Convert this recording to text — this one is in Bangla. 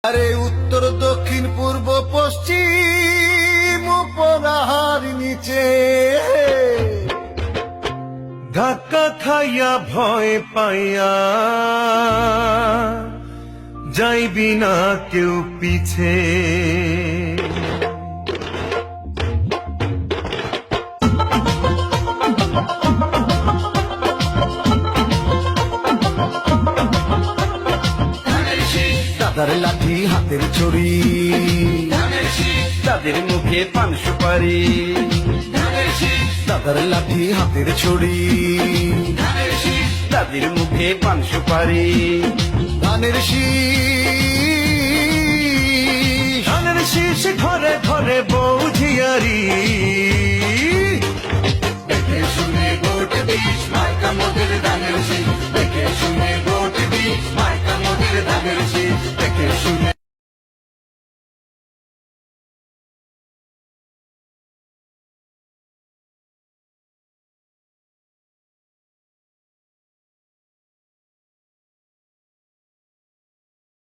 আরে উত্তর দক্ষিণ পূর্ব পশ্চিম উপরাহার নিচে ধাক্কা খাইয়া ভয় পাইয়া যাইবি না কেউ পিছে। দাদার লাঠি হাতের ছড়ি, তাদের মুখে পান সুপারি, দাদার লাঠি হাতের ছড়ি, তাদের মুখে পান সুপারি। ধানের শীষ, ধানের শীষ ঘরে ঘরে বউ ঝিয়ারি,